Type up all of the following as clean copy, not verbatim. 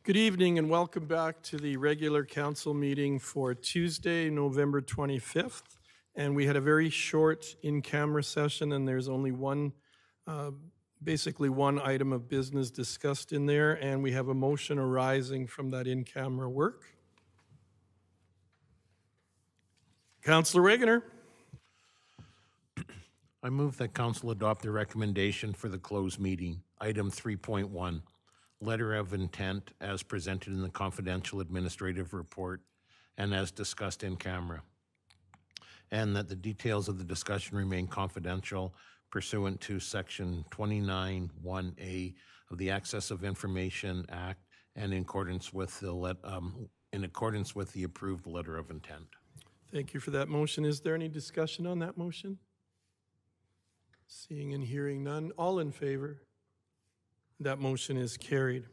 Good evening and welcome back to the regular council meeting for Tuesday, November 25th. And we had a very short in-camera session and there's only basically one item of business discussed in there, and we have a motion arising from that in-camera work. Councillor Wegener. I move that council adopt the recommendation for the closed meeting, item 3.1, letter of intent as presented in the confidential administrative report and as discussed in camera, and that the details of the discussion remain confidential pursuant to section 29(1)(a) of the Access of Information Act and in accordance with the approved letter of intent. Thank you for that motion. Is there any discussion on that motion? Seeing and hearing none, all in favor? That motion is carried.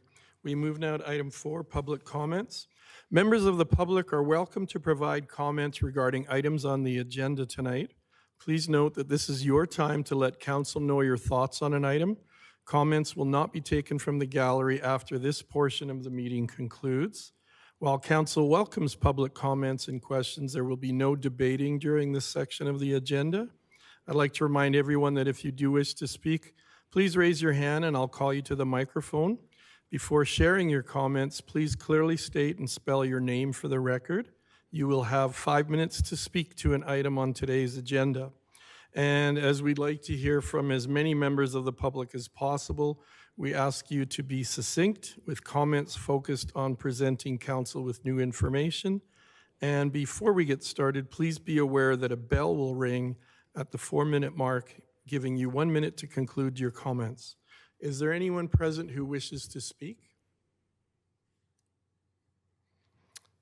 We move now to item 4, public comments. Members of the public are welcome to provide comments regarding items on the agenda tonight. Please note that this is your time to let council know your thoughts on an item. Comments will not be taken from the gallery after this portion of the meeting concludes. While council welcomes public comments and questions, there will be no debating during this section of the agenda. I'd like to remind everyone that if you do wish to speak, please raise your hand and I'll call you to the microphone. Before sharing your comments, please clearly state and spell your name for the record. You will have 5 minutes to speak to an item on today's agenda. And as we'd like to hear from as many members of the public as possible, we ask you to be succinct with comments focused on presenting council with new information. And before we get started, please be aware that a bell will ring at the 4-minute mark, giving you 1 minute to conclude your comments. Is there anyone present who wishes to speak?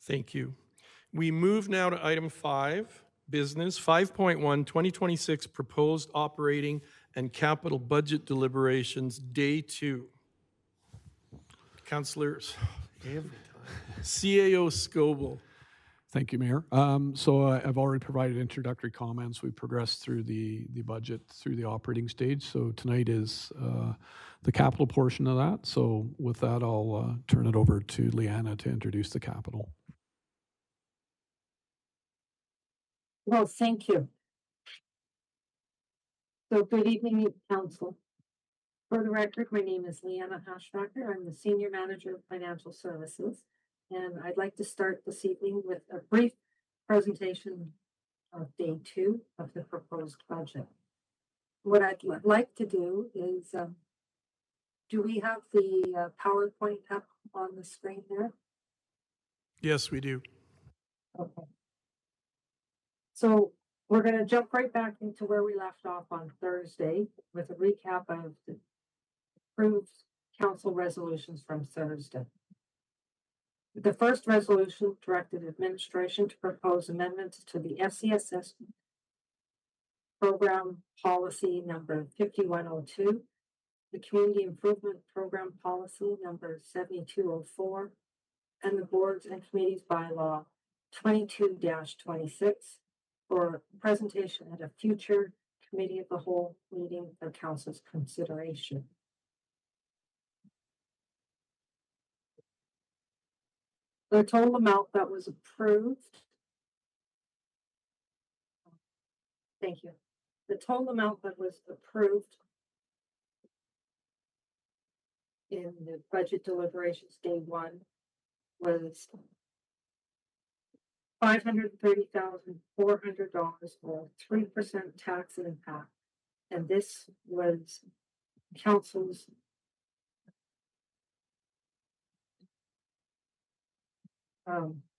Thank you. We move now to item 5, business, 5.1, 2026 proposed operating and capital budget deliberations, day 2. Councillors, every time. CAO Scoble. Thank you, Mayor. So I've already provided introductory comments. We progressed through the budget through the operating stage. So tonight is the capital portion of that. So with that, I'll turn it over to Leanna to introduce the capital. Well, thank you. So good evening, Council. For the record, my name is Leanna Hashbacker. I'm the Senior Manager of Financial Services. And I'd like to start this evening with a brief presentation of day 2 of the proposed budget. What I'd like to do is, do we have the PowerPoint up on the screen there? Yes, we do. Okay. So we're going to jump right back into where we left off on Thursday with a recap of the approved council resolutions from Thursday. The first resolution directed administration to propose amendments to the FCSS program policy number 5102, the community improvement program policy number 7204, and the boards and committees bylaw 22-26 for presentation at a future committee of the whole meeting for council's consideration. The total amount that was approved. Thank you. The total amount that was approved in the budget deliberations day 1 was $530,400 or 3% tax impact. And this was council's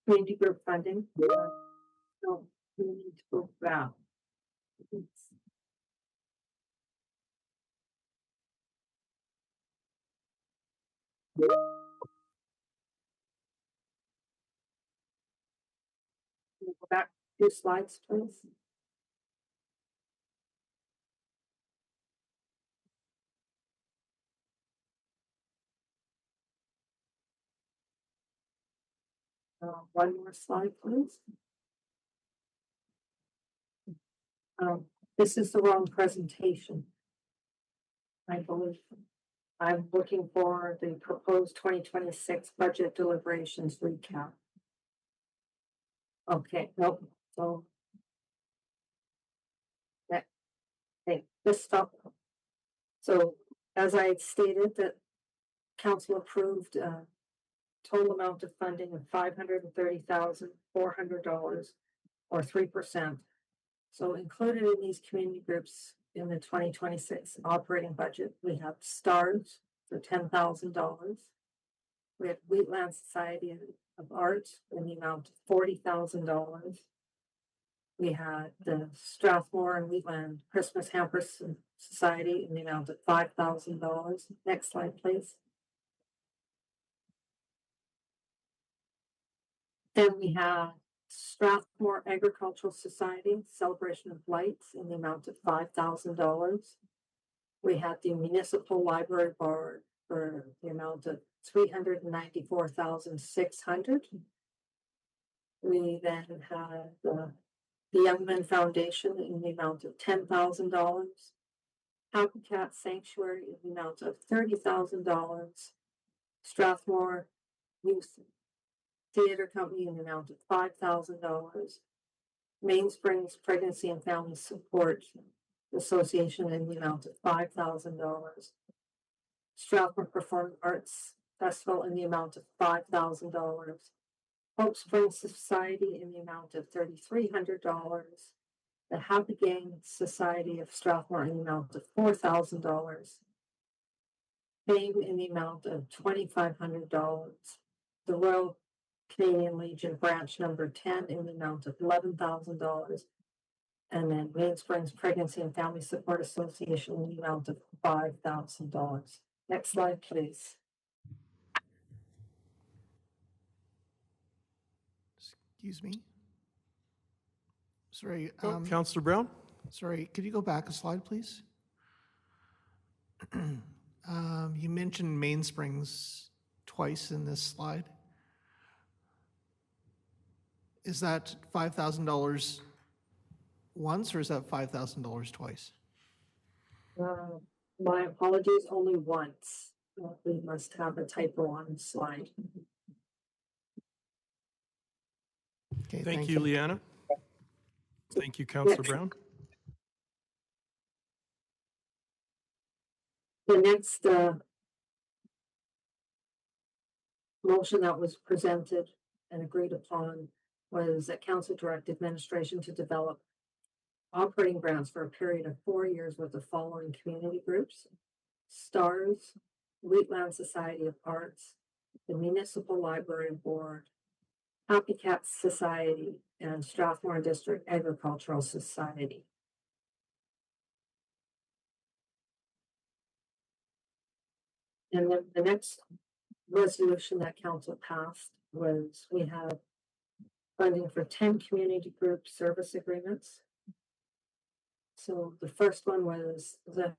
community group funding. So we need to go back. Go back 2 slides, please. One more slide, please. This is the wrong presentation, I believe. I'm looking for the proposed 2026 budget deliberations recap. Okay, nope, so. That, okay, just stop. So, as I stated, that council approved total amount of funding of $530,400 or 3%. So included in these community groups in the 2026 operating budget, we have STARS for $10,000. We have Wheatland Society of Art in the amount of $40,000. We had the Strathmore and Wheatland Christmas Hamper Society in the amount of $5,000. Next slide, please. Then we have Strathmore Agricultural Society Celebration of Lights in the amount of $5,000. We had the Municipal Library Board for the amount of $394,600. We then had the Young Men Foundation in the amount of $10,000. Happy Cat Sanctuary in the amount of $30,000. Strathmore Youth Theater Company in the amount of $5,000. Mainsprings Pregnancy and Family Support Association in the amount of $5,000. Strathmore Performing Arts Festival in the amount of $5,000. Hope Springs Society in the amount of $3,300. The Happy Gang Society of Strathmore in the amount of $4,000. Fame in the amount of $2,500. The Royal Canadian Legion branch number 10 in the amount of $11,000. And then Mainsprings Pregnancy and Family Support Association in the amount of $5,000. Next slide, please. Excuse me. Sorry. Councillor Brown? Sorry. Could you go back a slide, please? You mentioned Mainsprings twice in this slide. Is that $5,000 once, or is that $5,000 twice? My apologies, only once. We must have a typo on the slide. Okay, Thank you, Leanna. Thank you, Councillor Brown. The next motion that was presented and agreed upon was that council direct administration to develop operating grants for a period of 4 years with the following community groups: STARS, Wheatland Society of Arts, the Municipal Library Board, Happy Cat Society, and Strathmore District Agricultural Society. And then the next resolution that council passed was we have funding for 10 community group service agreements. So the first one was the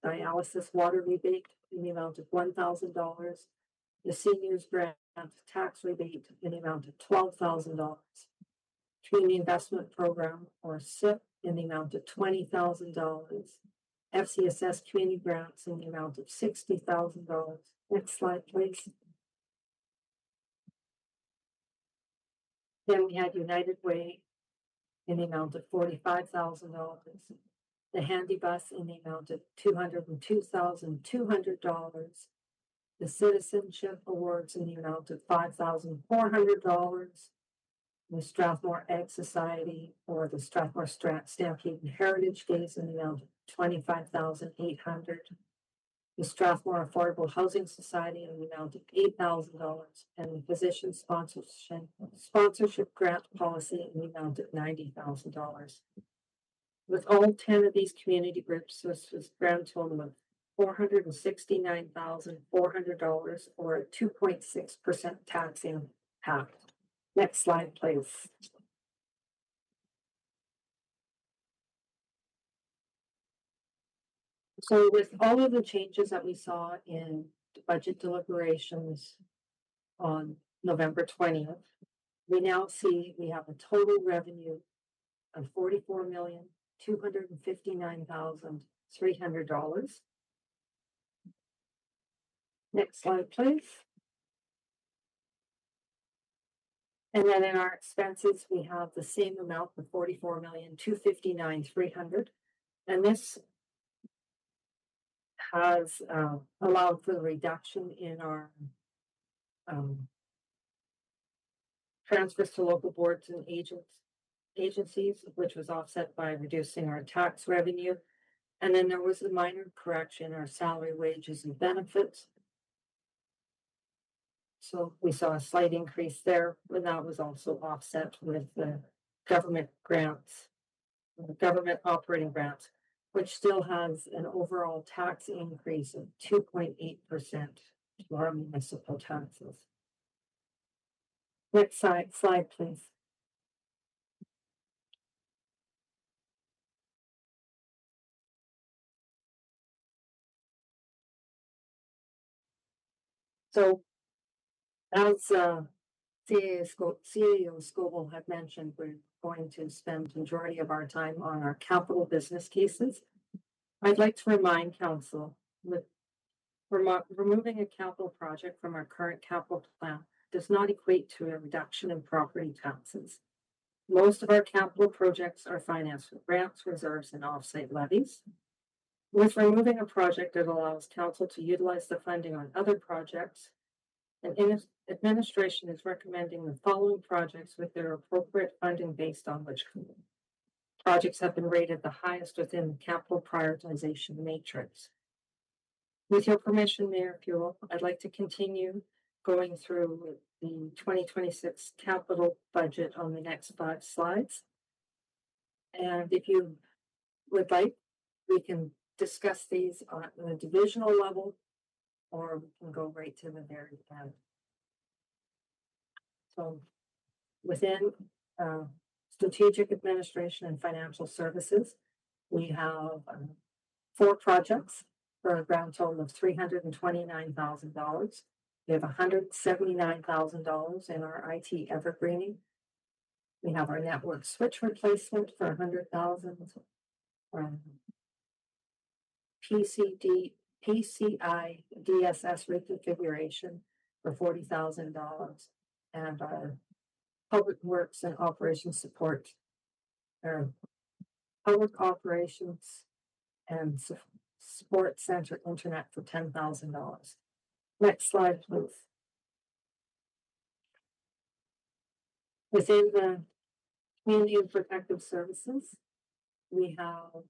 dialysis water rebate in the amount of $1,000. The seniors grant tax rebate in the amount of $12,000. Community Investment Program, or SIP, in the amount of $20,000. FCSS community grants in the amount of $60,000. Next slide, please. Then we had United Way in the amount of $45,000. The Handy Bus in the amount of $202,200. The Citizenship Awards in the amount of $5,400. The Strathmore Ag Society, or the Strathmore Stampede and Heritage Days in the amount of $25,800. The Strathmore Affordable Housing Society in the amount of $8,000, and the Physician Sponsorship Grant Policy in the amount of $90,000. With all 10 of these community groups, this was grand total of $469,400, or a 2.6% tax impact. Next slide, please. So with all of the changes that we saw in the budget deliberations on November 20th, we now see we have a total revenue of $259,300. Next slide, please. And then in our expenses, we have the same amount of $44,259,300. And this has allowed for the reduction in our transfers to local boards and agencies, which was offset by reducing our tax revenue. And then there was a minor correction in our salary, wages, and benefits. So we saw a slight increase there, but that was also offset with the government grants, the government operating grants, which still has an overall tax increase of 2.8% to our municipal taxes. Next slide, please. So as CEO Scoble had mentioned, we're going to spend the majority of our time on our capital business cases. I'd like to remind council that removing a capital project from our current capital plan does not equate to a reduction in property taxes. Most of our capital projects are financed with grants, reserves, and offsite levies. With removing a project, it allows council to utilize the funding on other projects. And administration is recommending the following projects with their appropriate funding based on which projects have been rated the highest within the capital prioritization matrix. With your permission, Mayor Fuel, I'd like to continue going through the 2026 capital budget on the next 5 slides. And if you would like, we can discuss these on a divisional level, or we can go right to the very end. So within strategic administration and financial services, we have 4 projects for a grand total of $329,000. We have $179,000 in our IT evergreening. We have our network switch replacement for $100,000. PCI DSS reconfiguration for $40,000, and our public works and operations support, or public operations and support center internet for $10,000. Next slide, please. Within the community and protective services, we have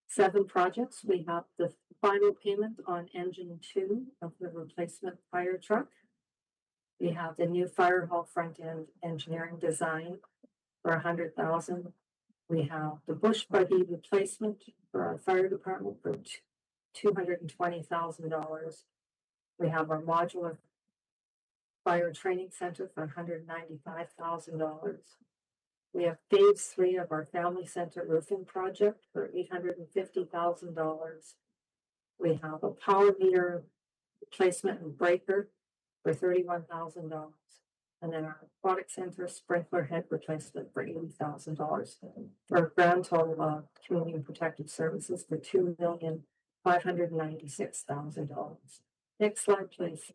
7 projects. We have the final payment on engine 2 of the replacement fire truck. We have the new fire hall front end engineering design for $100,000. We have the bush buggy replacement for our fire department for $220,000. We have our modular fire training center for $195,000. We have phase 3 of our family center roofing project for $850,000. We have a power meter replacement and breaker for $31,000. And then our aquatic center sprinkler head replacement for $80,000. For a grand total of community and protective services for $2,596,000. Next slide, please.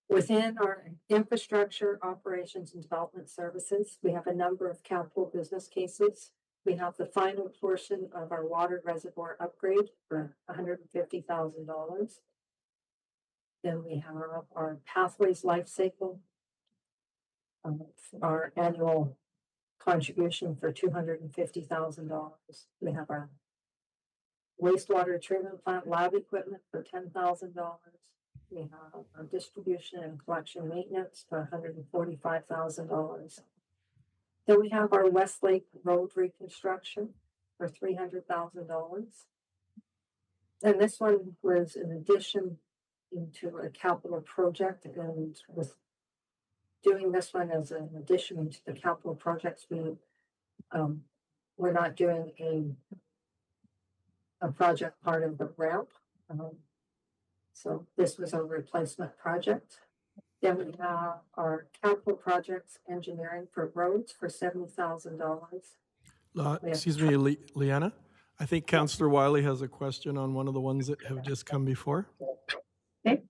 Within our infrastructure, operations, and development services, we have a number of capital business cases. We have the final portion of our water reservoir upgrade for $150,000. Then we have our pathways life cycle, our annual contribution for $250,000. We have our wastewater treatment plant lab equipment for $10,000. We have our distribution and collection maintenance for $145,000. Then we have our Westlake Road reconstruction for $300,000. And this one was an addition into a capital project, and with doing this one as an addition to the capital projects, we're not doing a project part of the ramp. So this was a replacement project. Then we have our capital projects engineering for roads for $70,000. Excuse me, Leanna? I think Councillor Wiley has a question on one of the ones that have just come before. Okay,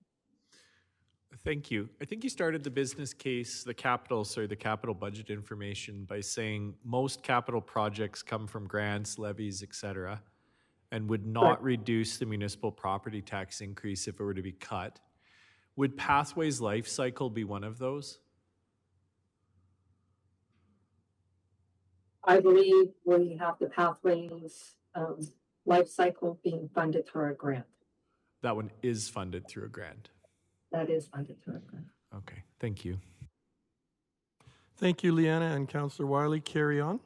Thank you. I think you started the business case, the capital budget information by saying most capital projects come from grants, levies, et cetera, and would not reduce the municipal property tax increase if it were to be cut. Would Pathways Life Cycle be one of those? I believe we have the Pathways life cycle being funded through a grant. That one is funded through a grant. That is funded through a grant. Okay, thank you. Thank you, Leanna and Councillor Wiley. Carry on.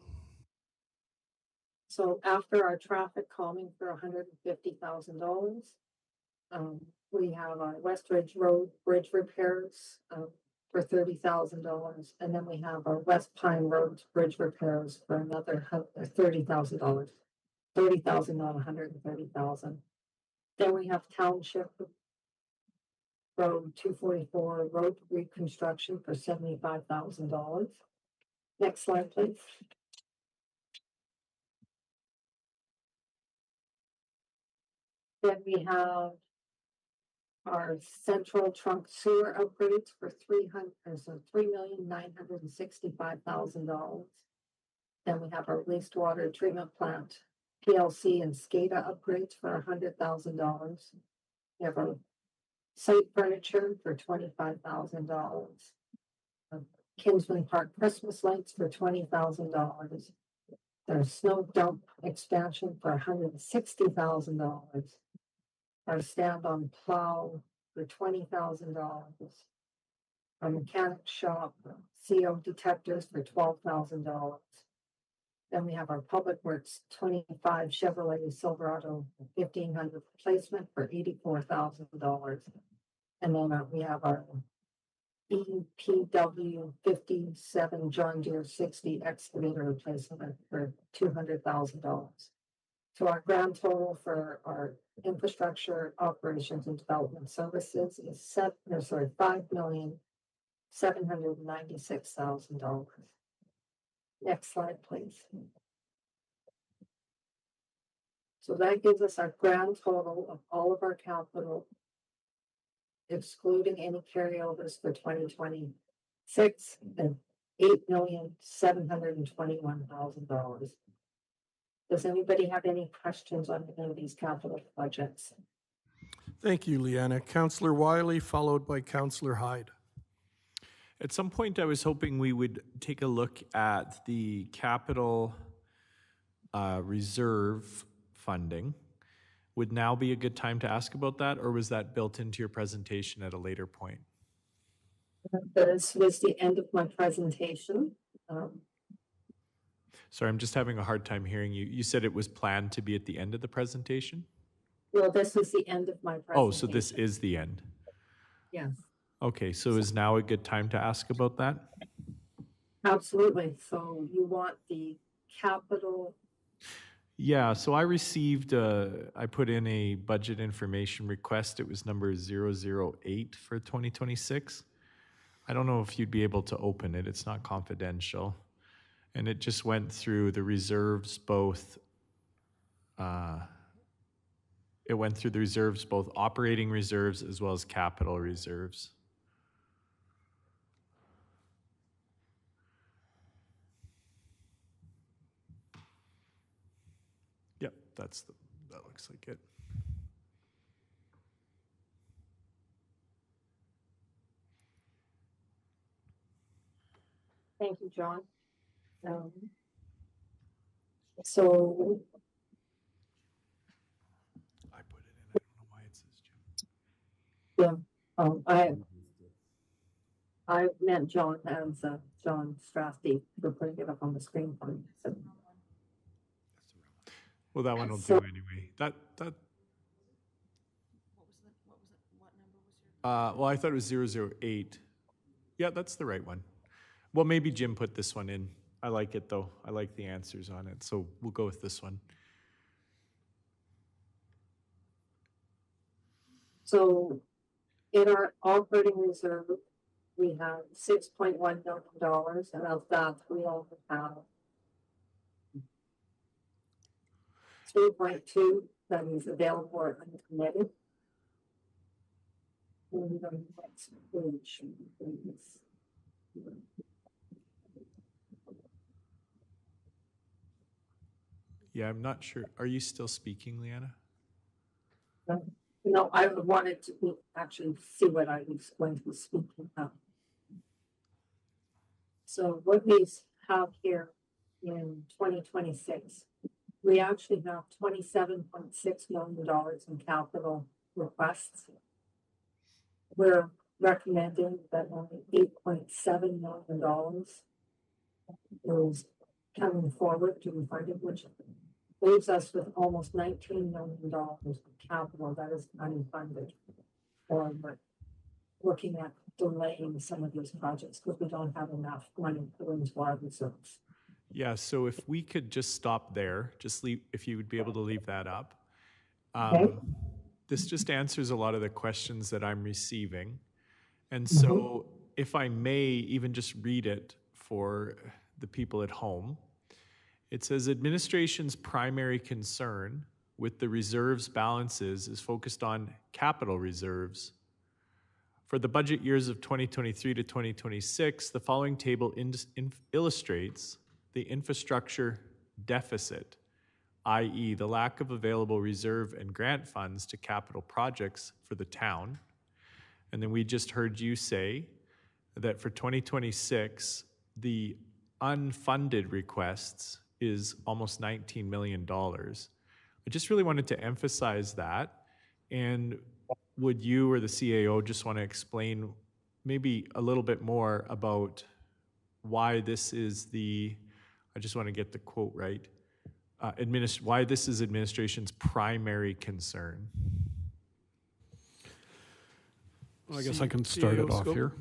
So after our traffic calming for $150,000, we have our West Ridge Road bridge repairs for $30,000, and then we have our West Pine Road bridge repairs for another $30,000. 30,000, not 130,000. Then we have Township Road 244 road reconstruction for $75,000. Next slide, please. Then we have our central trunk sewer upgrades for $3,965,000. Then we have our wastewater treatment plant PLC and SCADA upgrades for $100,000. We have our site furniture for $25,000. Kinsman Park Christmas lights for $20,000. There's snow dump expansion for $160,000. Our stand-on plow for $20,000. Our mechanic shop CO detectors for $12,000. Then we have our Public Works 25 Chevrolet Silverado 1500 replacement for $84,000. And then we have our EPW 57 John Deere 60 excavator replacement for $200,000. So our grand total for our infrastructure operations and development services is $5,796,000. Next slide, please. So that gives us our grand total of all of our capital, excluding any carryovers for 2026, and $8,721,000. Does anybody have any questions on any of these capital budgets? Thank you, Leanna. Councillor Wiley, followed by Councillor Hyde. At some point, I was hoping we would take a look at the capital reserve funding. Would now be a good time to ask about that, or was that built into your presentation at a later point? This was the end of my presentation. Sorry, I'm just having a hard time hearing you. You said it was planned to be at the end of the presentation? Well, this was the end of my presentation. Oh, so this is the end. Yes, Okay, so is now a good time to ask about that? absolutely. So you want the capital, Yeah, so I received, I put in a budget information request. It was number 008 for 2026. I don't know if you'd be able to open it. It's not confidential. And it just went through the reserves, both, it went through the reserves, both operating reserves as well as capital reserves. Yep, that looks like it. thank you, John. So I put it in, I don't know why it says Jim. I meant John as John Strasty for putting it up on the screen for me. So, Well, that one will So- do anyway. Well, I thought it was 008. Yeah, that's the right one. Well, maybe Jim put this one in. I like it though. I like the answers on it. So we'll go with this one. So in our operating reserve, we have $6.1 million, and of that, we only have 3.2 that is available or uncommitted. And the next page, please. Yeah, I'm not sure. Are you still speaking, Leanna? No, I wanted to actually see what I was going to be speaking about. So what we have here in 2026, we actually have $27.6 million in capital requests. We're recommending that only $8.7 million is coming forward to be funded, which leaves us with almost $19 million of capital that is unfunded. Or we're looking at delaying some of these projects because we don't have enough money put into our reserves. Yeah, so if we could just stop there, just leave, if you would be able to leave that up. Okay. This just answers a lot of the questions that I'm receiving. And so if I may even just read it for the people at home. It says administration's primary concern with the reserves balances is focused on capital reserves. For the budget years of 2023 to 2026, the following table illustrates the infrastructure deficit, i.e. the lack of available reserve and grant funds to capital projects for the town. And then we just heard you say that for 2026, the unfunded requests is almost $19 million. I just really wanted to emphasize that. And would you or the CAO just want to explain maybe a little bit more about why this is I just want to get the quote right, why this is administration's primary concern? Well, I guess I can start it CAO off scope. here.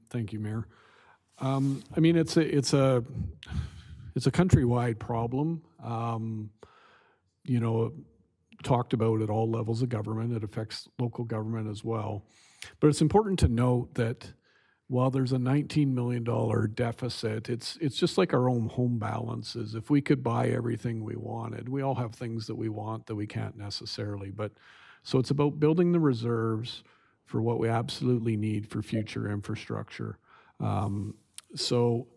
Thank you, Mayor. I mean, it's a countrywide problem. You know, talked about at all levels of government. It affects local government as well. But it's important to note that while there's a $19 million deficit, it's just like our own home balances. If we could buy everything we wanted, we all have things that we want that we can't necessarily. But so it's about building the reserves for what we absolutely need for future infrastructure. So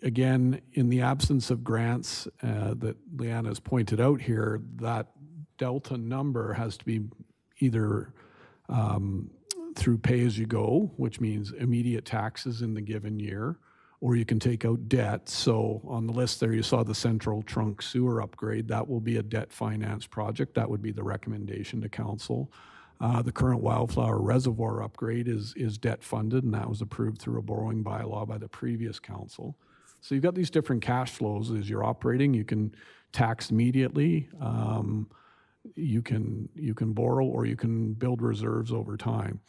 again, in the absence of grants that Leanna has pointed out here, that delta number has to be either through pay-as-you-go, which means immediate taxes in the given year, or you can take out debt. So on the list there, you saw the Central Trunk Sewer upgrade. That will be a debt finance project. That would be the recommendation to council. The current Wildflower Reservoir upgrade is debt funded, and that was approved through a borrowing bylaw by the previous council. So you've got these different cash flows as you're operating. You can tax immediately, you can borrow, or you can build reserves over time.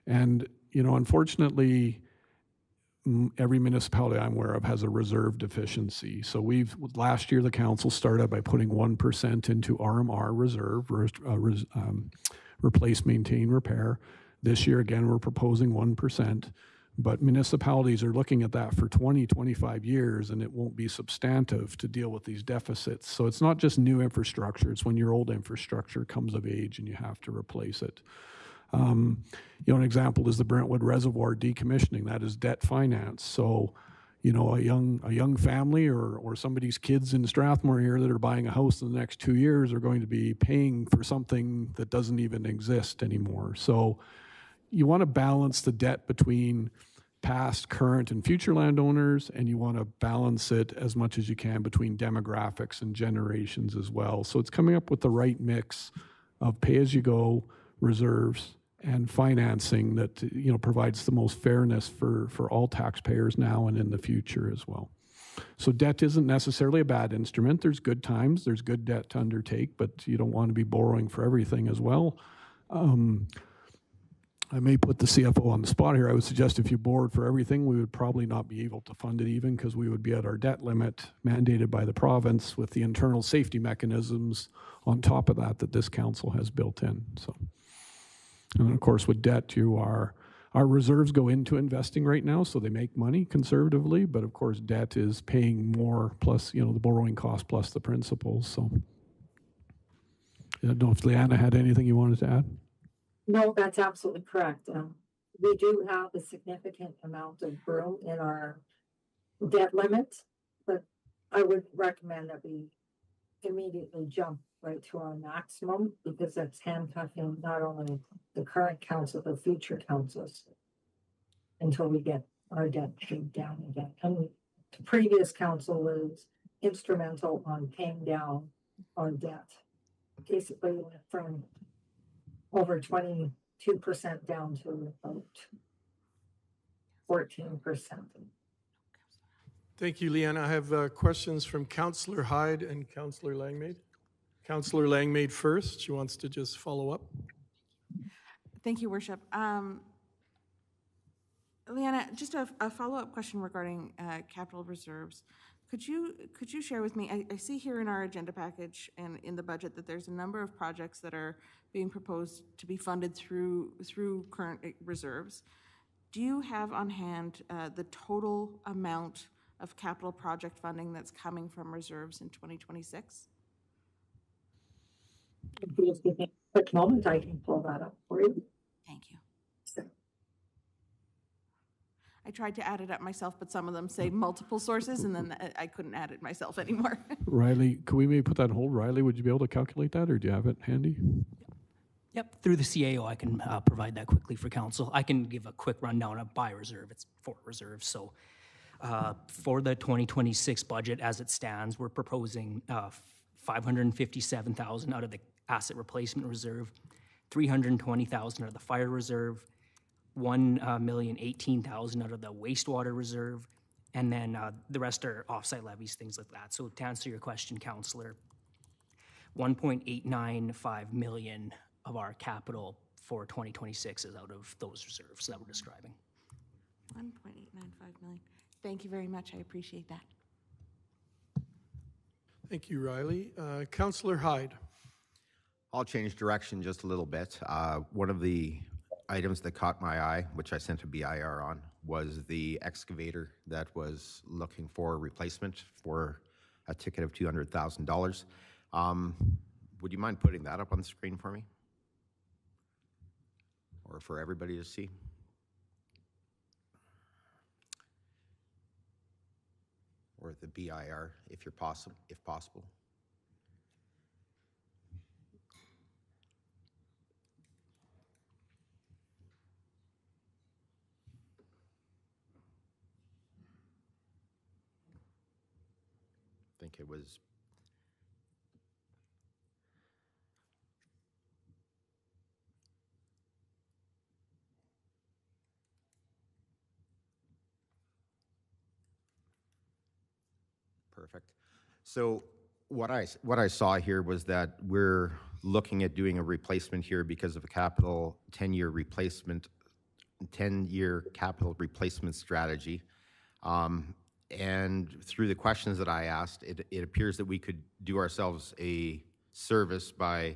And, you know, unfortunately, every municipality I'm aware of has a reserve deficiency. So last year the council started by putting 1% into RMR reserve, replace, maintain, repair. This year, again, we're proposing 1. But municipalities are looking at that for 20, 25 years, and it won't be substantive to deal with these deficits. So it's not just new infrastructure, it's when your old infrastructure comes of age and you have to replace it. You know, an example is the Brentwood Reservoir decommissioning. That is debt finance. So, you know, a young family or somebody's kids in Strathmore here that are buying a house in the next 2 years are going to be paying for something that doesn't even exist anymore. So you want to balance the debt between past, current, and future landowners, and you want to balance it as much as you can between demographics and generations as well. So it's coming up with the right mix of pay-as-you-go, reserves, and financing that, you know, provides the most fairness for all taxpayers now and in the future as well. So debt isn't necessarily a bad instrument. There's good times, there's good debt to undertake, but you don't want to be borrowing for everything as well. I may put the CFO on the spot here. I would suggest if you borrowed for everything, we would probably not be able to fund it even, because we would be at our debt limit mandated by the province with the internal safety mechanisms on top of that this council has built in. So And of course, with debt, our reserves go into investing right now, so they make money conservatively. But of course, debt is paying more plus, the borrowing cost plus the principal. So I don't know if Leanna had anything you wanted to add. No, that's absolutely correct. We do have a significant amount of room in our debt limit, but I would recommend that we immediately jump right to our maximum because that's handcuffing not only the current council, but future councils until we get our debt paid down again. And the previous council was instrumental on paying down our debt. Basically went from over 22% down to about 14%. Thank you, Leanne. I have questions from Councillor Hyde and Councillor Langmaid. Councillor Langmaid first. She wants to just follow up. Thank you, Worship. Leanna, just a follow-up question regarding capital reserves. Could you share with me, I see here in our agenda package and in the budget that there's a number of projects that are being proposed to be funded through current reserves. Do you have on hand the total amount of capital project funding that's coming from reserves in 2026? If you just give me a quick moment, I can pull that up for you. Thank you. I tried to add it up myself, but some of them say multiple sources, and then I couldn't add it myself anymore. Riley, could we maybe put that on hold? Riley, would you be able to calculate that, or do you have it handy? Yep, through the CAO, I can provide that quickly for council. I can give a quick rundown of by reserve. It's for reserves. So for the 2026 budget as it stands, we're proposing $557,000 out of the asset replacement reserve, $320,000 out of the fire reserve, $1,018,000 out of the wastewater reserve, and then the rest are offsite levies, things like that. So to answer your question, Councillor, $1.895 million of our capital for 2026 is out of those reserves that we're describing. $1.895 million. Thank you very much. I appreciate that. Thank you, Riley. Councillor Hyde. I'll change direction just a little bit. One of the items that caught my eye, which I sent a BIR on, was the excavator that was looking for replacement for a ticket of $200,000. Would you mind putting that up on the screen for me? Or for everybody to see? Or the BIR, if possible. I think it was perfect. So what I saw here was that we're looking at doing a replacement here because of a capital 10-year capital replacement strategy. And through the questions that I asked, it appears that we could do ourselves a service by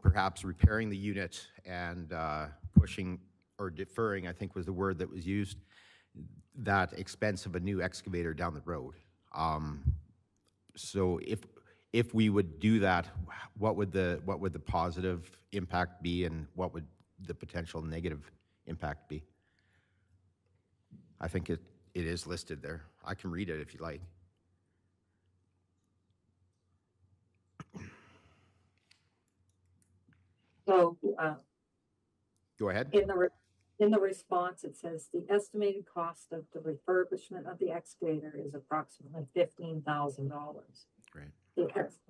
perhaps repairing the unit and pushing or deferring, I think was the word that was used, that expense of a new excavator down the road. So if we would do that, what would the positive impact be, and what would the potential negative impact be? I think it is listed there. I can read it if you like. So Go ahead. in the response, it says the estimated cost of the refurbishment of the excavator is approximately $15,000. Great.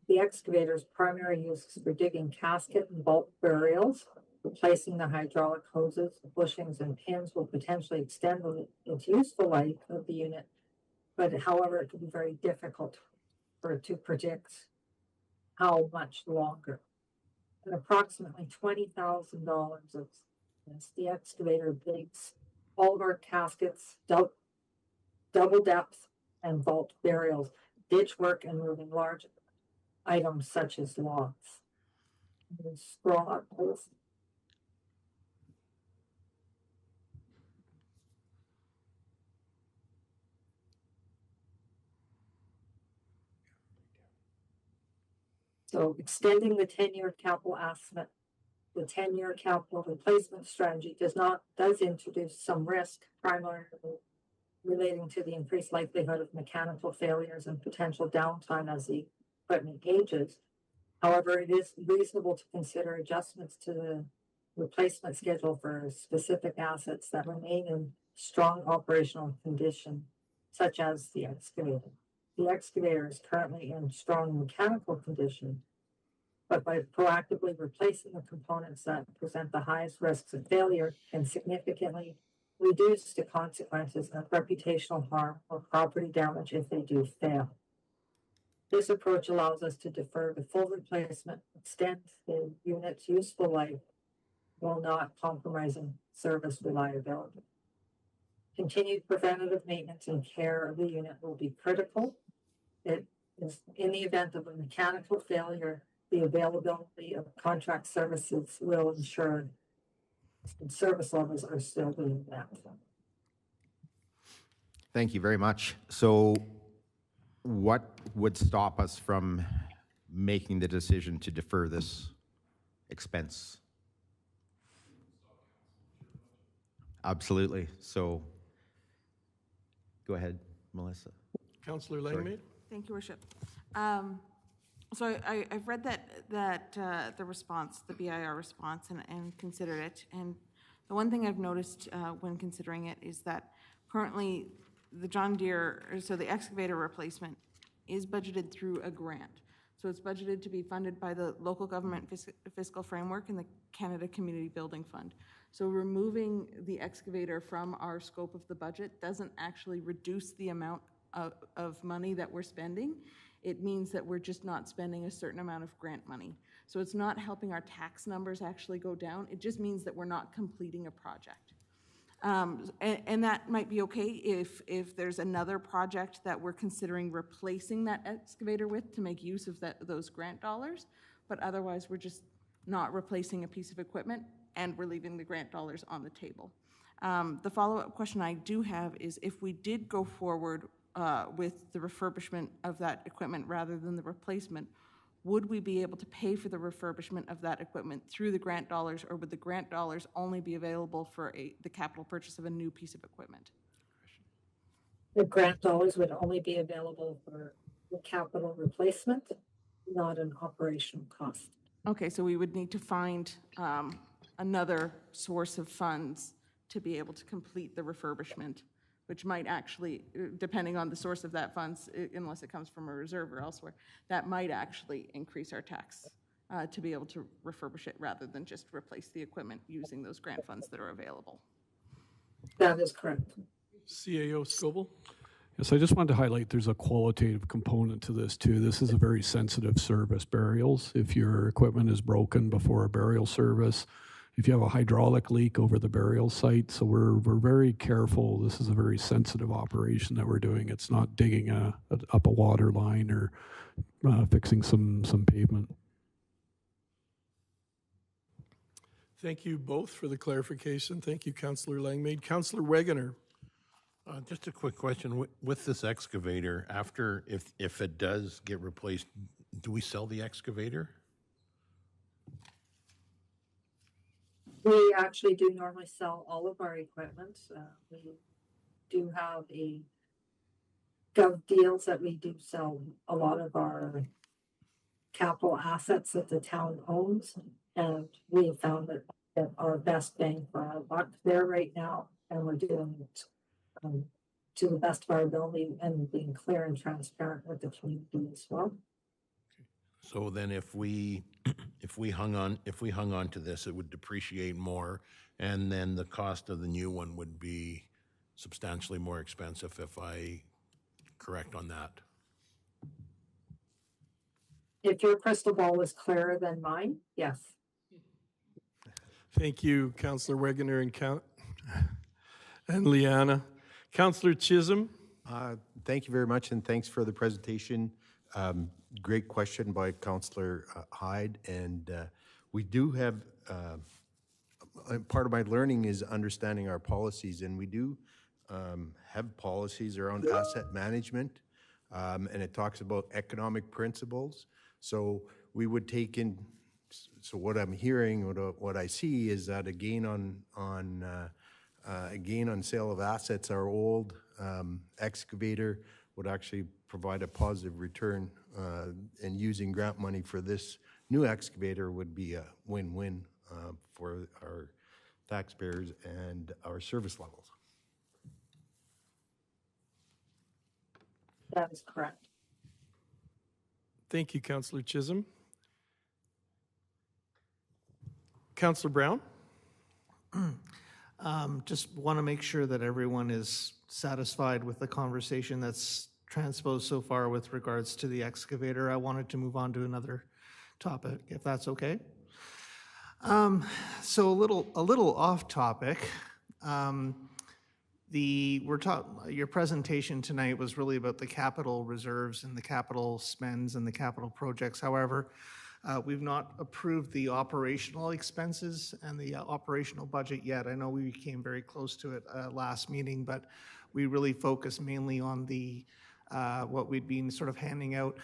The excavator's primary use is for digging casket and bulk burials. Replacing the hydraulic hoses, bushings, and pins will potentially extend its useful life of the unit, but however, it can be very difficult to predict how much longer. And approximately $20,000 of this, the excavator digs all of our caskets, double depth, and vault burials, ditch work, and moving large items such as logs. Scroll up, please. So extending the 10-year capital estimate, the 10-year capital replacement strategy does introduce some risk, primarily relating to the increased likelihood of mechanical failures and potential downtime as the equipment ages. However, it is reasonable to consider adjustments to the replacement schedule for specific assets that remain in strong operational condition, such as the excavator. The excavator is currently in strong mechanical condition, but by proactively replacing the components that present the highest risks of failure can significantly reduce the consequences of reputational harm or property damage if they do fail. This approach allows us to defer the full replacement, extend the unit's useful life while not compromising service reliability. Continued preventative maintenance and care of the unit will be critical. It is in the event of a mechanical failure, the availability of contract services will ensure that service levels are still being met. Thank you very much. So what would stop us from making the decision to defer this expense? Absolutely. So go ahead, Melissa. Councillor Langmaid? Thank you, Worship. So I've read the response, the BIR response, and considered it. And the one thing I've noticed when considering it is that currently the John Deere, so the excavator replacement, is budgeted through a grant. So it's budgeted to be funded by the local government fiscal framework and the Canada Community Building Fund. So removing the excavator from our scope of the budget doesn't actually reduce the amount of money that we're spending. It means that we're just not spending a certain amount of grant money. So it's not helping our tax numbers actually go down. It just means that we're not completing a project. And that might be okay if there's another project that we're considering replacing that excavator with to make use of those grant dollars. But otherwise, we're just not replacing a piece of equipment and we're leaving the grant dollars on the table. The follow-up question I do have is if we did go forward with the refurbishment of that equipment rather than the replacement, would we be able to pay for the refurbishment of that equipment through the grant dollars, or would the grant dollars only be available for the capital purchase of a new piece of equipment? The grant dollars would only be available for the capital replacement, not an operational cost. Okay, so we would need to find another source of funds to be able to complete the refurbishment, which might actually, depending on the source of that funds, unless it comes from a reserve or elsewhere, that might actually increase our tax to be able to refurbish it rather than just replace the equipment using those grant funds that are available. That is correct. CAO Scoble? Yes, I just wanted to highlight there's a qualitative component to this too. This is a very sensitive service, burials. If your equipment is broken before a burial service, if you have a hydraulic leak over the burial site, so we're very careful. This is a very sensitive operation that we're doing. It's not digging up a water line or fixing some pavement. Thank you both for the clarification. Thank you, Councillor Langmaid. Councillor Wegener? Just a quick question. With this excavator, after, if it does get replaced, do we sell the excavator? We actually do normally sell all of our equipment. We do have a gov deals that we do sell a lot of our capital assets that the town owns, and we have found that our best bang for our buck there right now, and we're doing it to the best of our ability and being clear and transparent with the community as well. So then if we hung on to this, it would depreciate more, and then the cost of the new one would be substantially more expensive, if I correct on that. If your crystal ball is clearer than mine, yes. Thank you, Councillor Wegener and Liana. Councillor Chisholm? Thank you very much, and thanks for the presentation. Great question by Councillor Hyde, and we do have, part of my learning is understanding our policies, and we do have policies around asset management, and it talks about economic principles. So we would take in, so what I'm hearing, what I see is that a gain on sale of assets, our old excavator would actually provide a positive return, and using grant money for this new excavator would be a win-win for our taxpayers and our service levels. That is correct. Thank you, Councillor Chisholm. Councillor Brown? Just want to make sure that everyone is satisfied with the conversation that's transposed so far with regards to the excavator. I wanted to move on to another topic, if that's okay. So a little off topic. Your presentation tonight was really about the capital reserves and the capital spends and the capital projects. However, we've not approved the operational expenses and the operational budget yet. I know we came very close to it last meeting, but we really focused mainly on the what we'd been sort of handing out.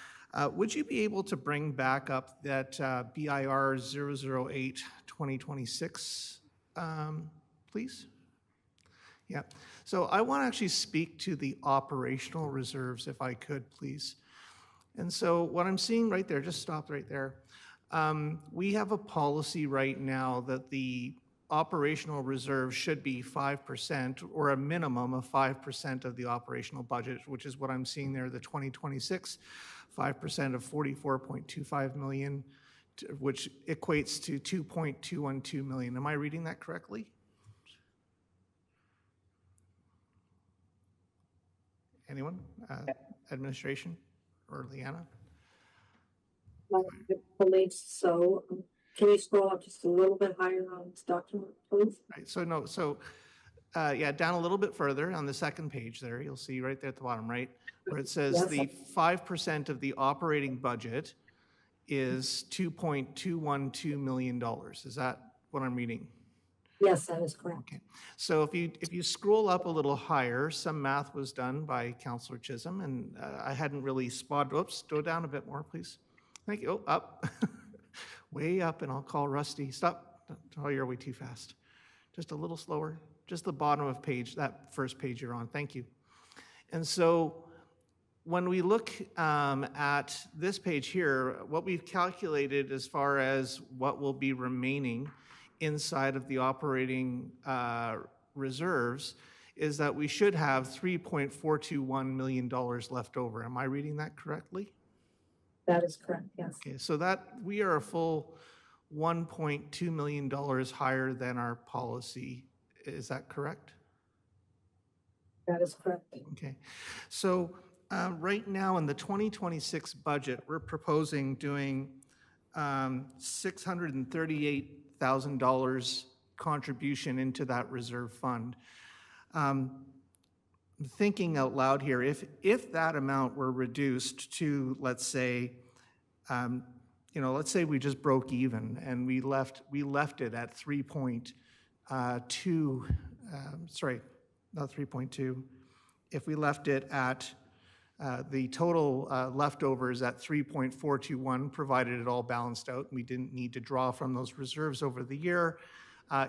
Would you be able to bring back up that BIR 008 2026, please? Yeah. So I want to actually speak to the operational reserves, if I could, please. And so what I'm seeing right there, just stop right there. We have a policy right now that the operational reserve should be 5% or a minimum of 5% of the operational budget, which is what I'm seeing there, the 2026, 5% of 44.25 million, which equates to 2.212 million. Am I reading that correctly? Anyone? Administration or Leanna? I believe so. Can you scroll up just a little bit higher on this document, please? Right, yeah, down a little bit further on the second page there, you'll see right there at the bottom right, where it says Yes. the 5% of the operating budget is $2.212 million. Is that what I'm reading? Yes, that is correct. Okay, so if you scroll up a little higher, some math was done by Councillor Chisholm, and I hadn't really spotted. Oops, go down a bit more, please. Thank you. Oh, up, way up, and I'll call Rusty. Stop. Oh, you're way too fast. Just a little slower. Just the bottom of page, that first page you're on. Thank you. And so when we look at this page here, what we've calculated as far as what will be remaining inside of the operating reserves is that we should have $3.421 million left over. Am I reading that correctly? That is correct, yes. Okay, so that we are a full $1.2 million higher than our policy. Is that correct? That is correct. Okay, so right now in the 2026 budget, we're proposing doing $638,000 contribution into that reserve fund. I'm thinking out loud here, if that amount were reduced to, let's say, let's say we just broke even and we left it at 3.2, sorry, not 3.2. If we left it at the total leftovers at 3.421, provided it all balanced out, and we didn't need to draw from those reserves over the year.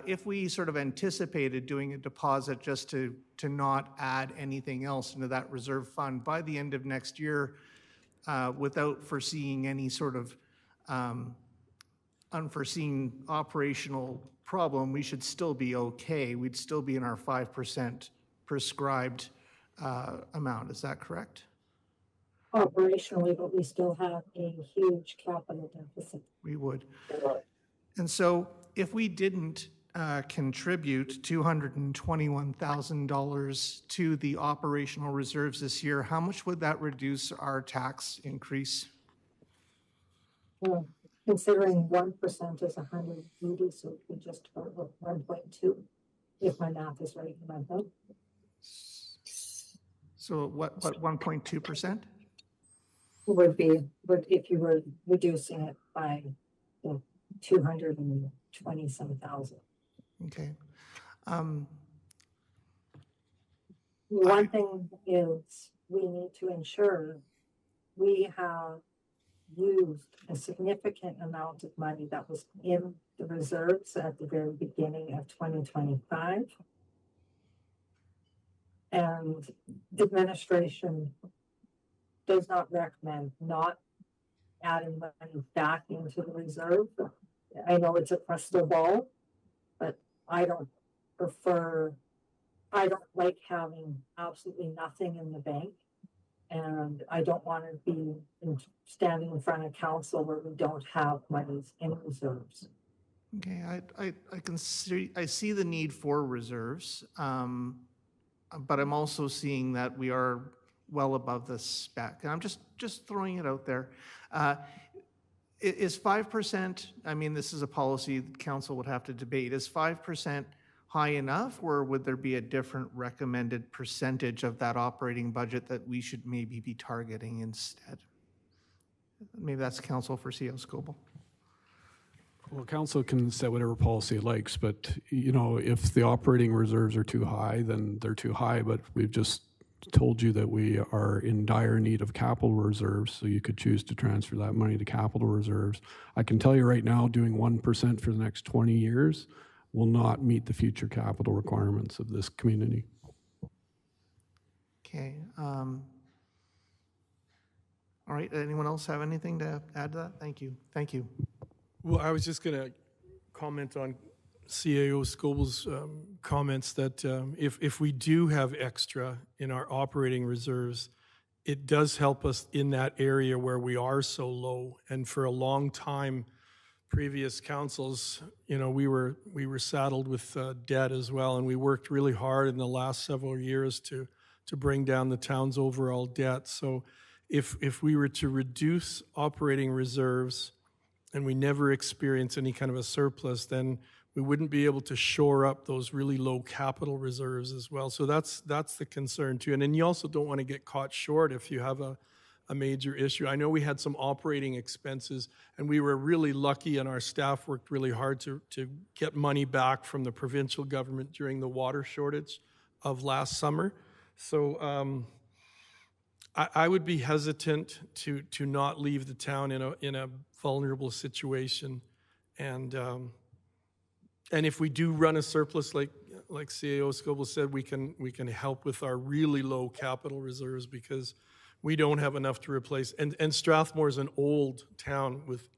If we sort of anticipated doing a deposit just to not add anything else into that reserve fund by the end of next year, without foreseeing any sort of unforeseen operational problem, we should still be okay. We'd still be in our 5% prescribed amount. Is that correct? Operationally, but we still have a huge capital deficit. We would. And so if we didn't contribute $221,000 to the operational reserves this year, how much would that reduce our tax increase? Well, considering 1% is 180, so it'd be just about 1.2, if my math is right in my head. So what 1.2%? Would if you were reducing it by 220-some thousand. Okay. One thing is we need to ensure we have used a significant amount of money that was in the reserves at the very beginning of 2025. And the administration does not recommend not adding money back into the reserve. I know it's a crystal ball, but I don't like having absolutely nothing in the bank. And I don't want to be standing in front of council where we don't have monies in reserves. Okay, I can see, I see the need for reserves, but I'm also seeing that we are well above the spec. And I'm just throwing it out there. Is 5%, I mean, this is a policy that council would have to debate, is 5% high enough, or would there be a different recommended percentage of that operating budget that we should maybe be targeting instead? Maybe that's council for CO Scoble. Well, council can set whatever policy it likes, but, you know, if the operating reserves are too high, then they're too high, but we've just told you that we are in dire need of capital reserves, so you could choose to transfer that money to capital reserves. I can tell you right now, doing 1% for the next 20 years will not meet the future capital requirements of this community. Okay. All right, anyone else have anything to add to that? Thank you. Thank you. Well, I was just going to comment on CAO Scoble's comments that if we do have extra in our operating reserves, it does help us in that area where we are so low. And for a long time, previous councils, you know, we were saddled with debt as well, and we worked really hard in the last several years to bring down the town's overall debt. So if we were to reduce operating reserves and we never experience any kind of a surplus, then we wouldn't be able to shore up those really low capital reserves as well. So that's the concern too. And then you also don't want to get caught short if you have a major issue. I know we had some operating expenses, and we were really lucky, and our staff worked really hard to get money back from the provincial government during the water shortage of last summer. So I would be hesitant to not leave the town in a vulnerable situation, and if we do run a surplus, like CAO Scoble said, we can help with our really low capital reserves because we don't have enough to replace. And Strathmore is an old town with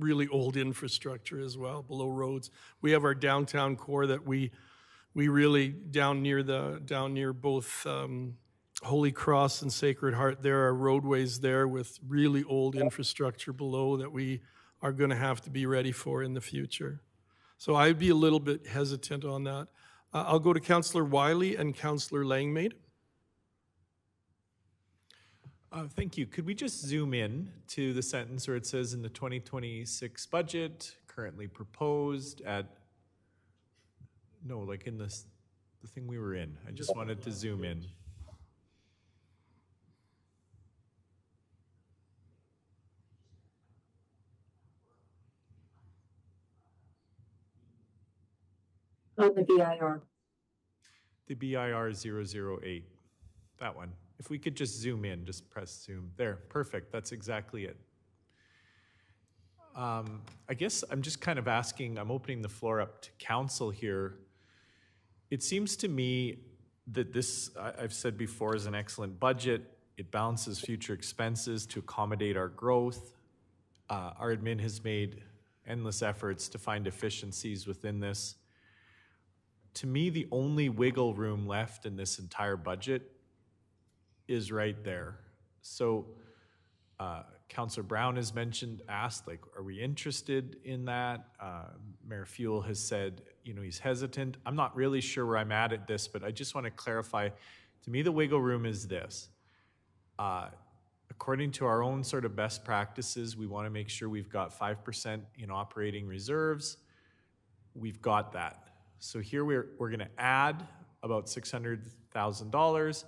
really old infrastructure as well, below roads. We have our downtown core that we really down near both Holy Cross and Sacred Heart. There are roadways there with really old infrastructure below that we are going to have to be ready for in the future. So I'd be a little bit hesitant on that. I'll go to Councillor Wiley and Councillor Langmaid. Thank you. Could we just zoom in to the sentence where it says in the 2026 budget, currently proposed at, no, like in the thing we were in. I just wanted to zoom in. On the BIR. The BIR 008, that one. If we could just zoom in, just press zoom. There, perfect, that's exactly it. I guess I'm just kind of asking, I'm opening the floor up to council here. It seems to me that this, I've said before, is an excellent budget. It balances future expenses to accommodate our growth. Our admin has made endless efforts to find efficiencies within this. To me, the only wiggle room left in this entire budget is right there. So Councillor Brown has asked, like, are we interested in that? Mayor Fuel has said, you know, he's hesitant. I'm not really sure where I'm at this, but I just want to clarify. To me, the wiggle room is this. According to our own sort of best practices, we want to make sure we've got 5% in operating reserves. We've got that. So here we're going to add about $600,000,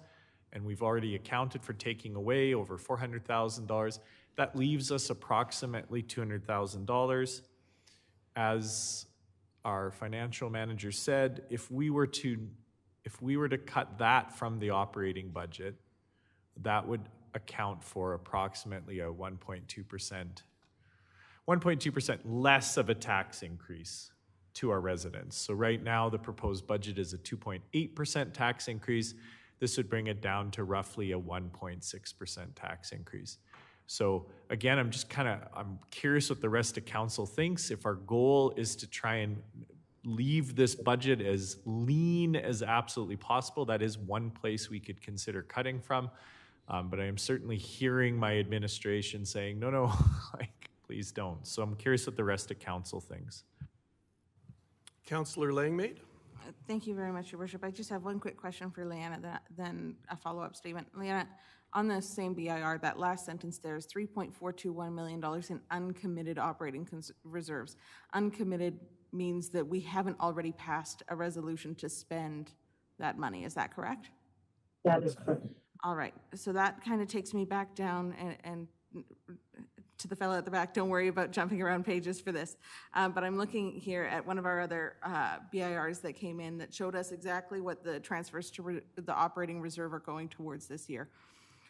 and we've already accounted for taking away over $400,000. That leaves us approximately $200,000. As our financial manager said, if we were to cut that from the operating budget, that would account for approximately a 1.2% less of a tax increase to our residents. So right now, the proposed budget is a 2.8% tax increase. This would bring it down to roughly a 1.6% tax increase. So again, I'm curious what the rest of council thinks. If our goal is to try and leave this budget as lean as absolutely possible, that is one place we could consider cutting from. But I am certainly hearing my administration saying, no, like, please don't. So I'm curious what the rest of council thinks. Councillor Langmaid? Thank you very much, Your Worship. I just have one quick question for Leanna, then a follow-up statement. Leanna, on the same BIR, that last sentence there is $3.421 million in uncommitted operating reserves. Uncommitted means that we haven't already passed a resolution to spend that money. Is that correct? That is correct. All right. So that kind of takes me back down and to the fellow at the back, don't worry about jumping around pages for this. But I'm looking here at one of our other BIRs that came in that showed us exactly what the transfers to the operating reserve are going towards this year.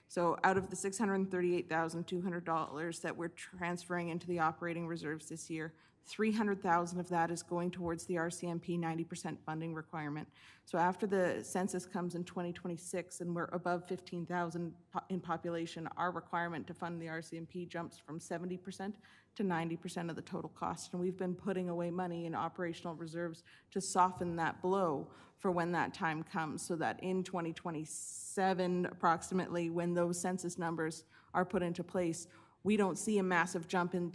So out of the $638,200 that we're transferring into the operating reserves this year, $300,000 of that is going towards the RCMP 90% funding requirement. So after the census comes in 2026 and we're above 15,000 in population, our requirement to fund the RCMP jumps from 70% to 90% of the total cost. And we've been putting away money in operational reserves to soften that blow for when that time comes, so that in 2027, approximately, when those census numbers are put into place, we don't see a massive jump in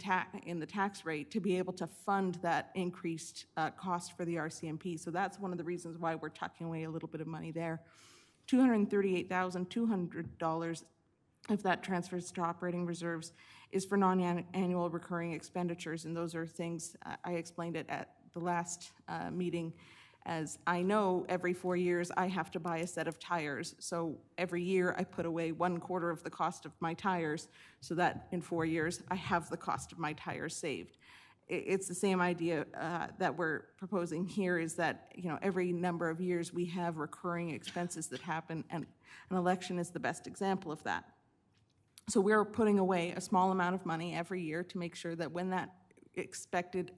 the tax rate to be able to fund that increased cost for the RCMP. So that's one of the reasons why we're tucking away a little bit of money there. $238,200 if that transfers to operating reserves is for non-annual recurring expenditures, and those are things, I explained it at the last meeting, as I know every 4 years I have to buy a set of tires. So every year I put away 1/4 of the cost of my tires so that in 4 years I have the cost of my tires saved. It's the same idea that we're proposing here, is that, you know, every number of years we have recurring expenses that happen, and an election is the best example of that. So we're putting away a small amount of money every year to make sure that when that expected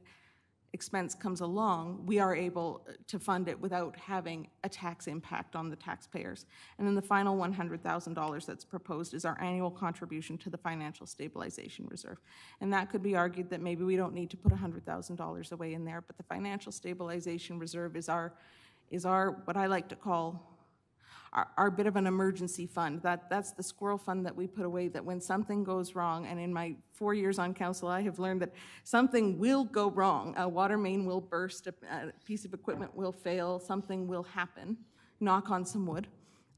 expense comes along, we are able to fund it without having a tax impact on the taxpayers. And then the final $100,000 that's proposed is our annual contribution to the Financial Stabilization Reserve. And that could be argued that maybe we don't need to put $100,000 away in there, but the Financial Stabilization Reserve is our what I like to call our bit of an emergency fund. That's the squirrel fund that we put away, that when something goes wrong, and in my 4 years on council, I have learned that something will go wrong. A water main will burst, a piece of equipment will fail, something will happen, knock on some wood.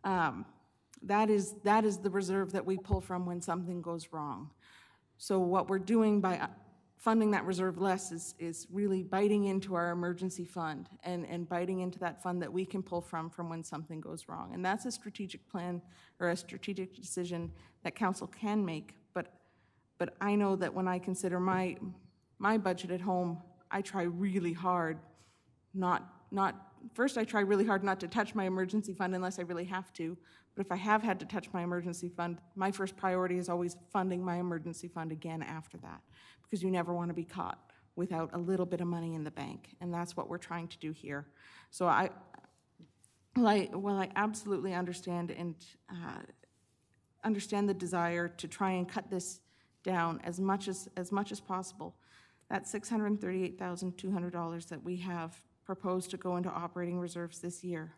That is the reserve that we pull from when something goes wrong. So what we're doing by funding that reserve less is really biting into our emergency fund and biting into that fund that we can pull from when something goes wrong. And that's a strategic plan or a strategic decision that council can make. But I know that when I consider my budget at home, I try really hard first I try really hard not to touch my emergency fund unless I really have to. But if I have had to touch my emergency fund, my first priority is always funding my emergency fund again after that, because you never want to be caught without a little bit of money in the bank, and that's what we're trying to do here. So while I absolutely understand and understand the desire to try and cut this down as much as possible, that $638,200 that we have proposed to go into operating reserves this year,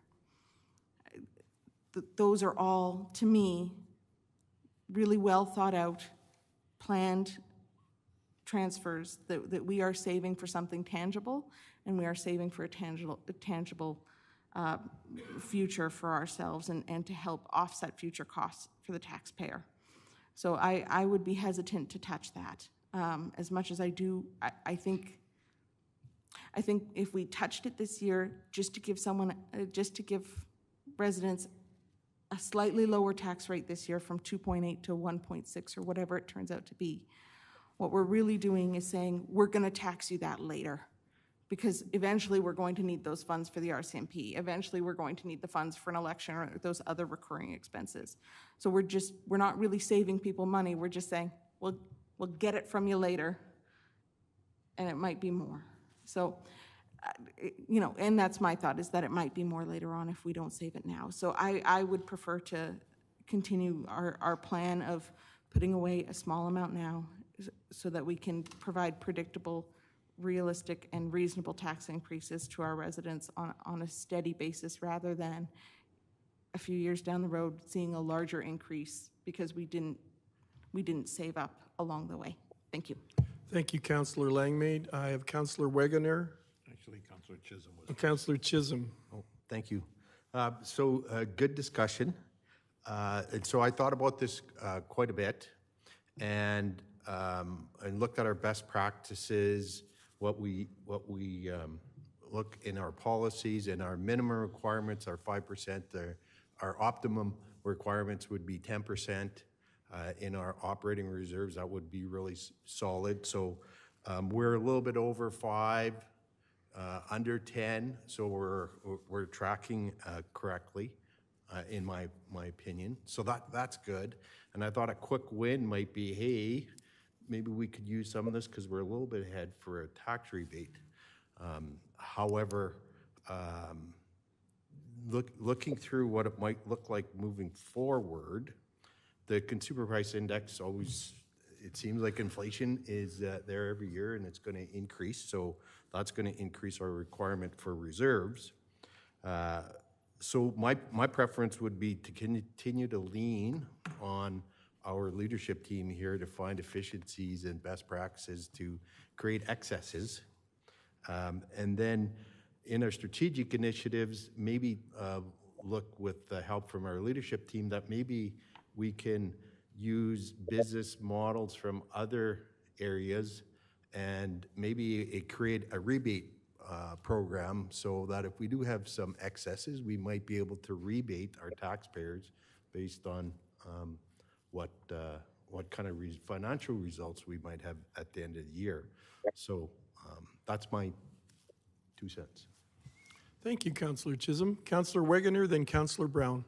those are all, to me, really well thought out, planned transfers that we are saving for something tangible, and we are saving for a tangible future for ourselves and to help offset future costs for the taxpayer. So I would be hesitant to touch that. As much as I do, I think if we touched it this year, just to give residents a slightly lower tax rate this year from 2.8 to 1.6 or whatever it turns out to be, what we're really doing is saying, we're going to tax you that later. because eventually we're going to need those funds for the RCMP. Eventually, we're going to need the funds for an election or those other recurring expenses. So we're not really saving people money. We're just saying, we'll get it from you later, and it might be more. So, you know, and that's my thought, is that it might be more later on if we don't save it now. So I would prefer to continue our plan of putting away a small amount now so that we can provide predictable, realistic, and reasonable tax increases to our residents on a steady basis, rather than a few years down the road seeing a larger increase because we didn't save up along the way. Thank you. Thank you, Councillor Langmaid. I have Councillor Wegener, Actually, Councillor Chisholm was. Councillor Chisholm. Oh, thank you. Good discussion. And so I thought about this quite a bit and looked at our best practices, what we look in our policies, and our minimum requirements are 5%. Our optimum requirements would be 10%. In our operating reserves, that would be really solid. So we're a little bit over 5, under 10, so we're tracking correctly, in my opinion. So that's good. And I thought a quick win might be, hey, maybe we could use some of this because we're a little bit ahead for a tax rebate. However, looking through what it might look like moving forward, the consumer price index always, it seems like inflation is there every year and it's going to increase. So that's going to increase our requirement for reserves. So my preference would be to continue to lean on our leadership team here to find efficiencies and best practices to create excesses. And then in our strategic initiatives, maybe look with the help from our leadership team that maybe we can use business models from other areas and maybe create a rebate program so that if we do have some excesses, we might be able to rebate our taxpayers based on what kind of financial results we might have at the end of the year. So that's my 2 cents. Thank you, Councillor Chisholm. Councillor Wegener, then Councillor Brown.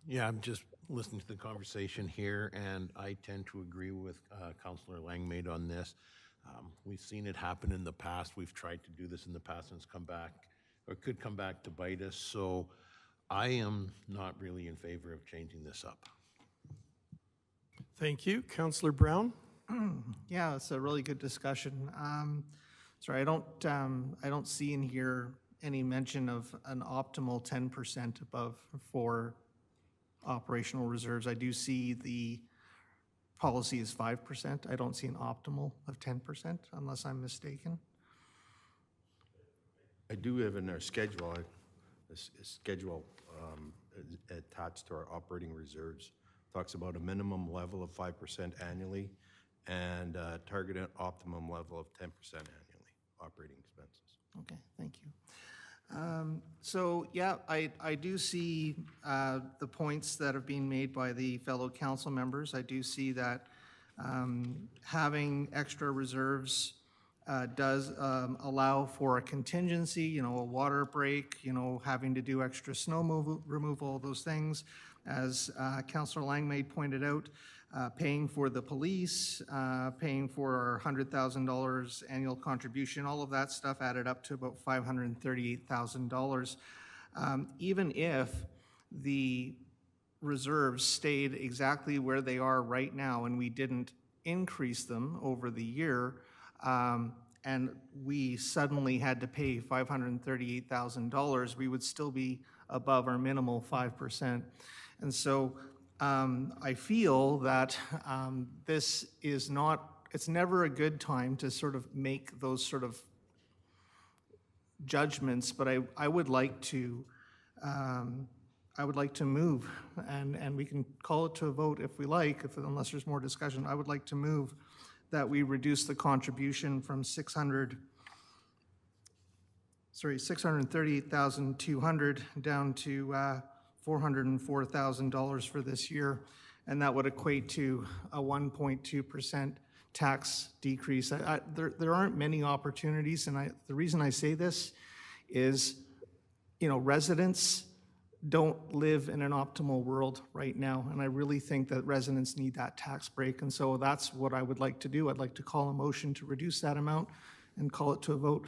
Yeah, I'm just listening to the conversation here, and I tend to agree with Councillor Langmaid on this. We've seen it happen in the past. We've tried to do this in the past, and it's come back, or could come back to bite us. So I am not really in favor of changing this up. Thank you. Councillor Brown? Yeah, it's a really good discussion. Sorry, I don't see in here any mention of an optimal 10% above for operational reserves. I do see the policy is 5%. I don't see an optimal of 10%, unless I'm mistaken. I do have in our schedule, a schedule attached to our operating reserves. Talks about a minimum level of 5% annually and targeted optimum level of 10% annually, operating expenses. Okay, thank you. So yeah, I do see the points that have been made by the fellow council members. I do see that having extra reserves does allow for a contingency, you know, a water break, you know, having to do extra snow removal, those things. As Councillor Langmaid pointed out, paying for the police, paying for our $100,000 annual contribution, all of that stuff added up to about $538,000. Even if the reserves stayed exactly where they are right now and we didn't increase them over the year, and we suddenly had to pay $538,000, we would still be above our minimal 5%. And so I feel that this is not, it's never a good time to sort of make those sort of judgments, but I would like to move, and we can call it to a vote if we like, unless there's more discussion. I would like to move that we reduce the contribution from $638,200 down to $404,000 for this year, and that would equate to a 1.2% tax decrease. There aren't many opportunities, and the reason I say this is, you know, residents don't live in an optimal world right now, and I really think that residents need that tax break, and so that's what I would like to do. I'd like to call a motion to reduce that amount and call it to a vote.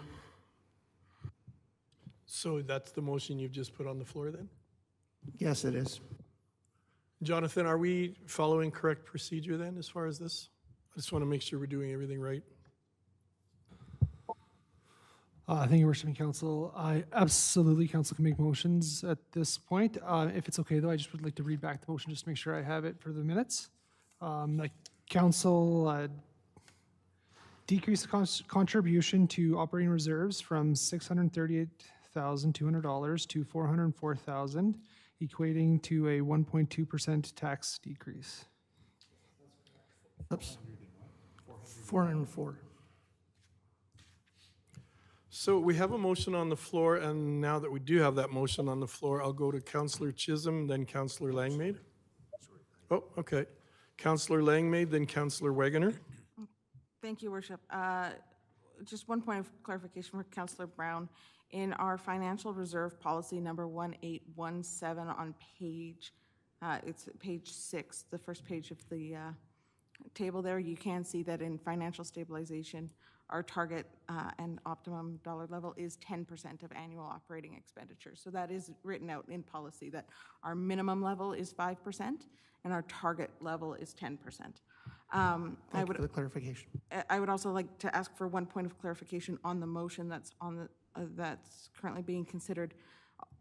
So that's the motion you've just put on the floor then? Yes, it is. Jonathan, are we following correct procedure then as far as this? I just want to make sure we're doing everything right. Thank you, Worshiping Council. Absolutely, Council can make motions at this point. If it's okay, though, I just would like to read back the motion just to make sure I have it for the minutes. Like Council decrease the contribution to operating reserves from $638,200 to $404,000, equating to a 1.2% tax decrease. Oops. 404. So we have a motion on the floor, and now that we do have that motion on the floor, I'll go to Councillor Chisholm, then Councillor Langmaid. Oh, okay. Councillor Langmaid, then Councillor Wegener. Thank you, Worship. Just one point of clarification for Councillor Brown. In our financial reserve policy number 1817 on page, it's page 6, the first page of the table there, you can see that in financial stabilization, our target and optimum dollar level is 10% of annual operating expenditures. So that is written out in policy that our minimum level is 5% and our target level is 10%. Thank you for the clarification. I would also like to ask for one point of clarification on the motion that's on the that's currently being considered.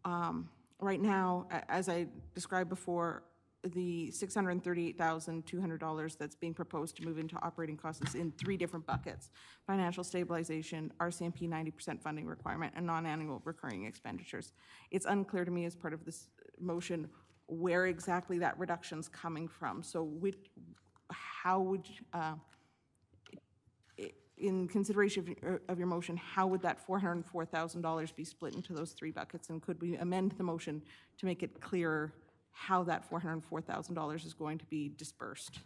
Right now, as I described before, the $638,200 that's being proposed to move into operating costs is in 3 different buckets: financial stabilization, RCMP 90% funding requirement, and non-annual recurring expenditures. It's unclear to me as part of this motion where exactly that reduction's coming from. So how would, in consideration of your motion, how would that $404,000 be split into those 3 buckets? And could we amend the motion to make it clearer how that $404,000 is going to be dispersed?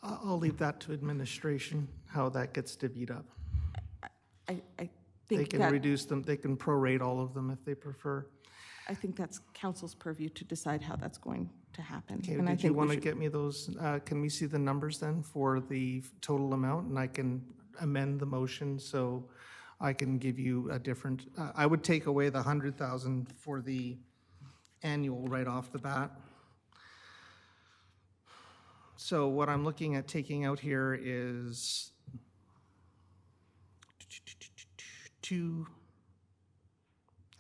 I'll leave that to administration, how that gets divvied up. I They think can that, reduce them, they can prorate all of them if they prefer. I think that's council's purview to decide how that's going to happen. Okay, And I did you think we want to should- get me those, can we see the numbers then for the total amount? And I can amend the motion so I can give you a different, I would take away the 100,000 for the annual right off the bat. So what I'm looking at taking out here is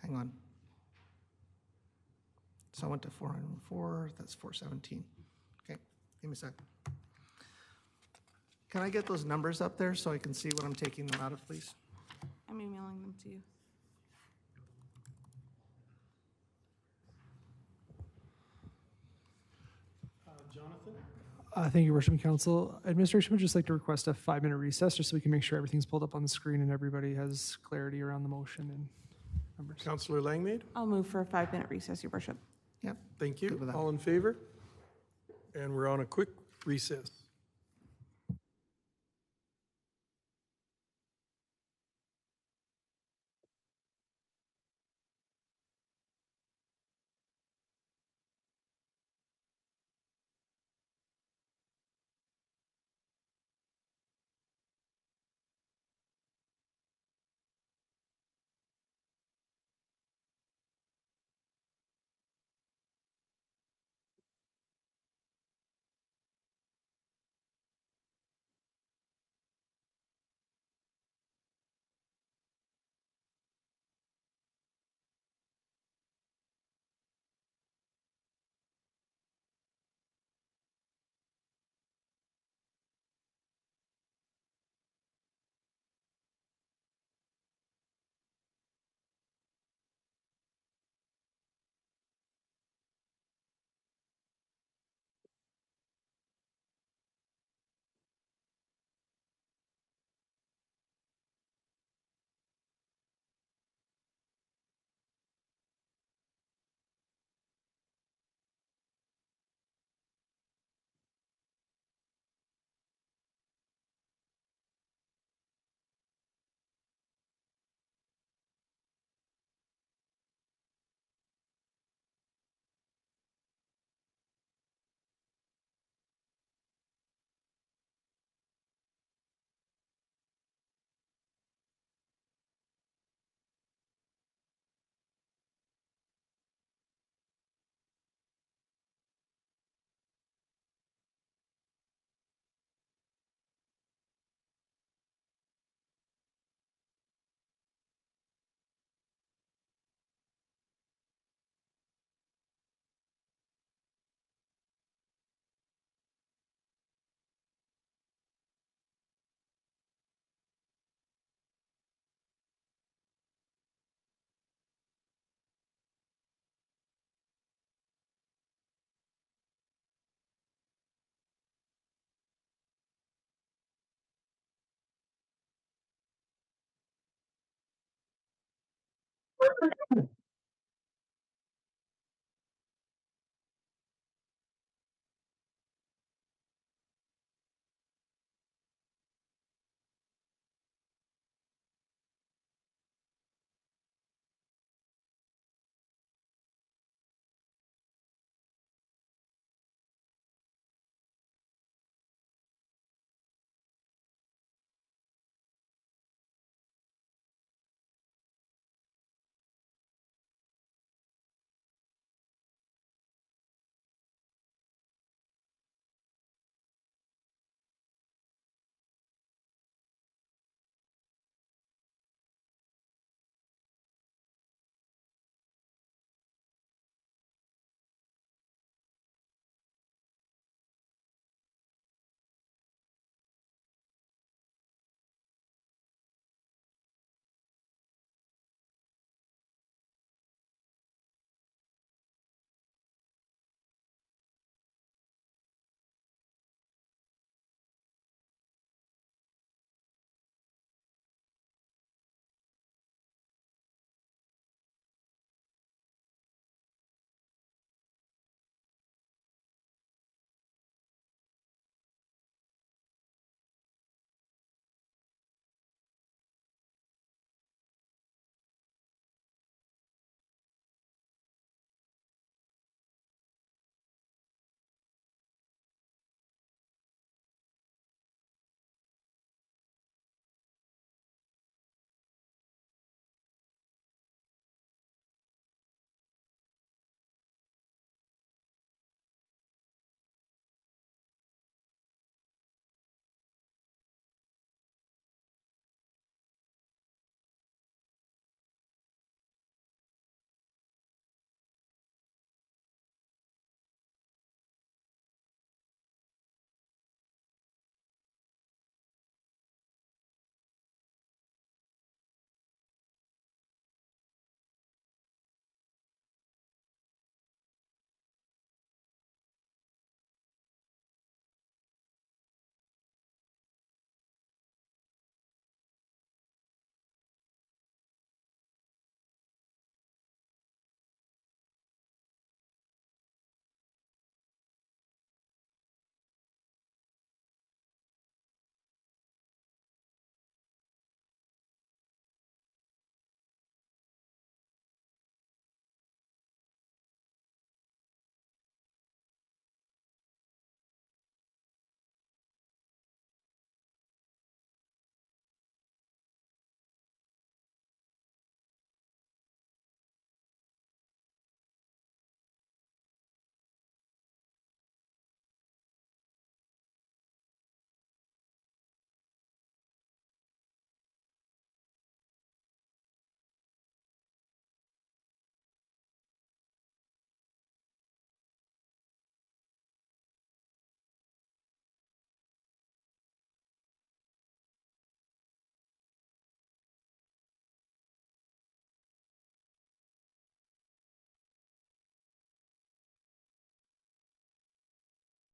hang on. So I went to 404, that's 417. Okay, give me a sec. Can I get those numbers up there so I can see what I'm taking them out of, please? I'm emailing them to you. Jonathan? Thank you, Worshiping Council. Administration would just like to request a 5-minute recess just so we can make sure everything's pulled up on the screen and everybody has clarity around the motion and numbers. Councillor Langmaid? I'll move for a 5-minute recess, Your Worship. Yep. Thank Good you. with that. All in favor? And we're on a quick recess.